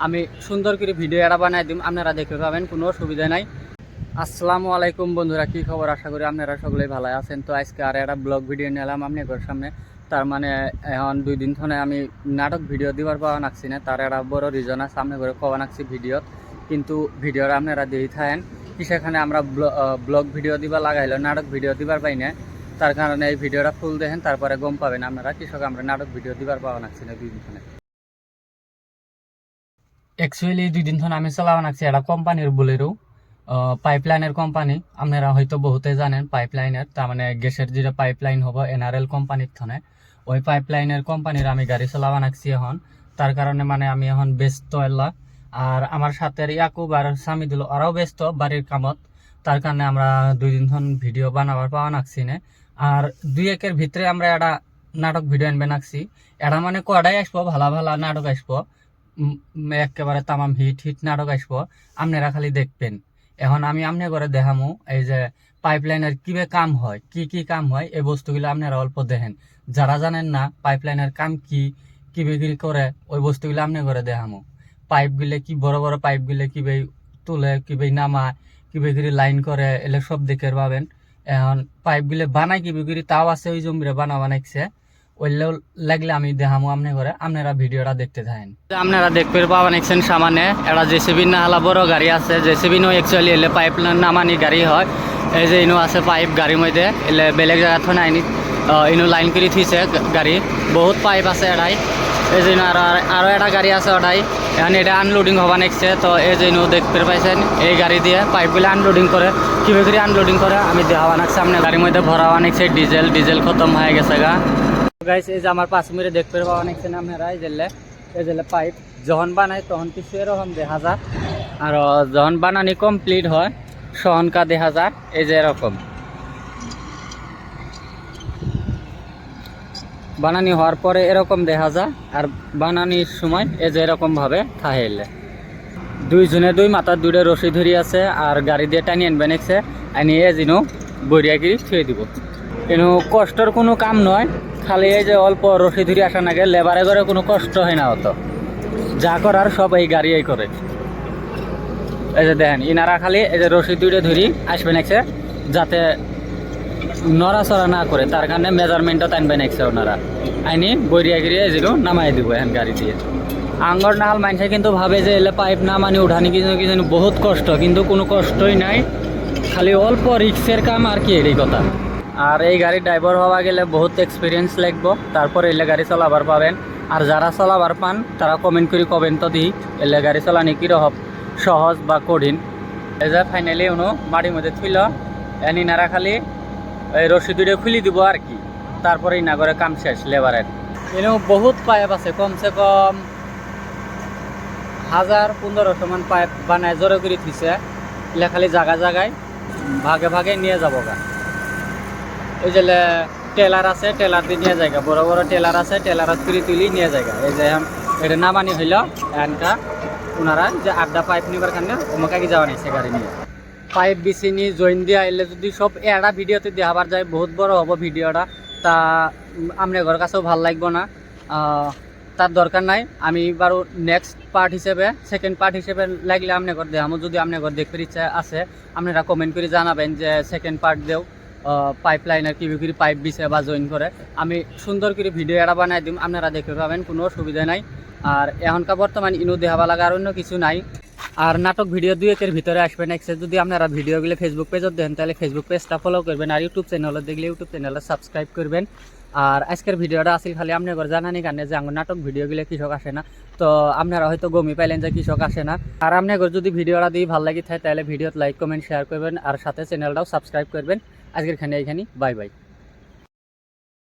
আমি সুন্দর করে ভিডিও এটা বানাই দিম, আপনারা দেখতে পাবেন, কোনো অসুবিধা নাই। আসসালামু আলাইকুম বন্ধুরা, কি খবর? আশা করি আপনারা সকলেই ভালো আছেন। তো আজকে আর একটা ব্লগ ভিডিও নিলাম আপনাদের সামনে। তার মানে এখন 2 দিন ধরে আমি নাটক ভিডিও দিবার পাওয়া নাকছি না। তার একটা বড় রিজন আছে, সামনে করে কওয়া নাকছি ভিডিও, কিন্তু ভিডিওটা আপনারা দিয়ে থাকেন কি সেখানে আমরা ব্লগ ভিডিও দিবা লাগাইলো, নাটক ভিডিও দিবার পাই না। তার কারণে এই ভিডিওটা ফুল দেখেন, তারপরে গম পাবেন আপনারা কৃষক আমরা নাটক ভিডিও দিবার পাওয়া নাকছি না 2 দিন ধরে। অ্যাকচুয়ালি 2 দিন ধরে আমি চালাওয়া নাকছি একটা কোম্পানির বোলেরো, পাইপলাইনের কোম্পানি। আপনারা হয়তো বহুতে জানেন পাইপলাইনের, তার মানে গ্যাসের যেটা পাইপলাইন হবো এনআরএল কোম্পানির থনে, ওই পাইপলাইনের কোম্পানির আমি গাড়ি চালাওয়া নাকছি এখন। তার কারণে মানে আমি এখন ব্যস্ত এলা, আর আমার সাথে ইয়াকুব আর সামিদুল ওরাও ব্যস্ত বাড়ির কামত। তার কারণে আমরা 2 দিন ধরে ভিডিও বানাবার পাওয়া নাকছি না। আর 2-1-এর ভিতরে আমরা একটা নাটক ভিডিও আনবে নাকছি। এটা মানে কটাই আসবো, ভালো ভালো নাটক আসবো, একেবারে তামাম হিট হিট নাটক আসবো, আপনারা খালি দেখবেন। এখন আমি আমনে করে দেখামু এই যে পাইপলাইনের কিভাবে কাম হয়, কি কি কাম হয়, এই বস্তুগুলো আপনারা অল্প দেখেন। যারা জানেন না পাইপলাইনের কাম কি কিভাবে করে, ওই বস্তুগুলো আমনে করে দেখামু। পাইপগুলো কি বড় বড় পাইপগুলো কিভাবে তুলে, কিভাবে নামায়, কিভাবে লাইন করে, এলে সব দেখে পাবেন। এখন পাইপগুলো বানাই কিভাবে তাও আছে, ওই জমিরে বানাইছে, ওইলেও লাগলে আমি দেখামো আমনে করে, আপনারা ভিডিওটা দেখতে থাকেন। আপনারা দেখতে পাবেন একছেন সামনে একটা জেসিবি না হালা বড় গাড়ি আছে। জেসিবি নো একচুয়ালি এলে পাইপ নামানি গাড়ি হয়। এই যে ইনো আছে পাইপ গাড়ির মধ্যে, এলে বেলেগ জায়গা থ নাইনি, ইনো লাইন করে থিছে গাড়ি, বহুত পাইপ আছে এটাই। এই যে আরো একটা গাড়ি আছে ওটাই, এখন এটা আনলোডিং হবা নেকছে। তো এই যে দেখতে পাইছেন এই গাড়ি দিয়ে পাইপগুলো আনলোডিং করে, কিভাবে আনলোডিং করে আমি দেখাবা নাকছে। সামনে গাড়ির মধ্যে ভরা অনেকছে ডিজেল খতম হয়ে গেছে গা গাইস। এই যে আমার 5 মিনিট দেখতে পাওয়া অনেকছেন আপনারা। এই যে পাইপ যখন বানায় তখন কিছু এরকম দেখা যায়, আর যখন বানানি কমপ্লিট হয় সহনকা দেখা যায় এই যে এরকম বানানি হওয়ার পরে এরকম দেখা যায়। আর বানানির সময় এই যে এরকম ভাবে থাহেলে দুই মাথার 2টা রশি ধরি আছে, আর গাড়ি দিয়ে টানি আনবে নেকছে, আনিয়ে যেন বরিয়াগিরি ছুঁয়ে দিব। কিন্তু কষ্টর কোনো কাম নয়, খালি এই যে অল্প রশি ধরে আসা নাগে, লেবারে করে কোনো কষ্ট হয় না অত, যা করার সব এই গাড়িই করে। এই যে দেখেন ইনারা খালি এই যে রশি 2টা ধরি আসবে নেকছে, যাতে নড়াচড়া না করে, তার কারণে মেজারমেন্টও টানবে নেকছে ওনারা, আইনি বরিয়া গিরিয়ে যেন নামাই দিব এখন গাড়ি দিয়ে। আঙ্গর নাহাল মানুষে কিন্তু ভাবে যে এলে পাইপ নামানি উঠানি কিছু বহুত কষ্ট, কিন্তু কোনো কষ্টই নাই, খালি অল্প রিক্সের কাম আর কি, এই কথা। আর এই গাড়ির ড্রাইভার হওয়া গেলে বহুত এক্সপিরিয়েন্স লাগবো, তারপর এলে গাড়ি চালাবার পাবেন। আর যারা চালাবার পান তারা কমেন্ট করে কবেন তো দিই এলে গাড়ি চালানি কীরকম সহজ বা কঠিন। এই যে ফাইনালি উনো মাটির মধ্যে থুইল, এনি নারা খালি এই রশি 2টা খুলি দিব আর কি, তারপরে ইনা করে কাম শেষ লেবারের। এনেও বহুত পাইপ আছে, কমসে কম 1000-1500 মান পাইপ বানায় জোরে করে থুইছে, এলে খালি জায়গায় ভাগে ভাগে নিয়ে যাবো গা। এই যে টেলার আছে, টেলার দিয়ে নিয়ে যায়, বড় বড় টেলার আছে, টেলার তুলি নিয়ে যায়। এই যে এখন এটা নামানি হইল এনকা, ওনারা যে 8টা পাইপ নিবার কারণে ওমাকে যাওয়া নিয়েছে গাড়ি নিয়ে। পাইপ বিছিনি জয়েন দিয়ে আইলে যদি সব একটা ভিডিওতে দেখাবার যায় বহুত বড় হবো ভিডিওটা, তা আপনার কাছেও ভাল লাগবো না, তার দরকার নাই। আমি বারো নেক্সট পার্ট হিসেবে, সেকেন্ড পার্ট হিসেবে লাগলে আপনার দেখামো। যদি আপনার দেখতে ইচ্ছা আছে আপনারা কমেন্ট করে জানাবেন যে সেকেন্ড পার্ট দেও পাইপলাইনের কীভাবে পাইপ বিছে বা জয়েন করে, আমি সুন্দর করে ভিডিও এটা বানাই দিম, আপনারা দেখতে পাবেন, কোনো অসুবিধা নাই। আর এখনকার বর্তমান ইনো দেখাবা লাগা আর অন্য কিছু নাই। আর নাটক ভিডিও 2-1-এর ভিতরে আসবে নেক্সট। যদি আপনারা ভিডিওগুলো ফেসবুক পেজত দেখেন তাহলে ফেসবুক পেজটা ফলো করবেন, আর ইউটিউব চ্যানেলে দেখলে ইউটিউব চ্যানেলে সাবস্ক্রাইব করবেন। আর আজকের ভিডিওটা আসলে খালি আপনার জানানি কারণে যে আমার নাটক ভিডিওগুলো কৃষক আসে না, তো আপনারা হয়তো গমি পাইলেন যে কৃষক আসে না। আর আপনার যদি ভিডিওটা দিয়ে ভালো লাগে থাকে তাহলে ভিডিওতে লাইক কমেন্ট শেয়ার করবেন, আর সাথে চ্যানেলটাও সাবস্ক্রাইব করবেন। আজকের এইখানে বাই বাই।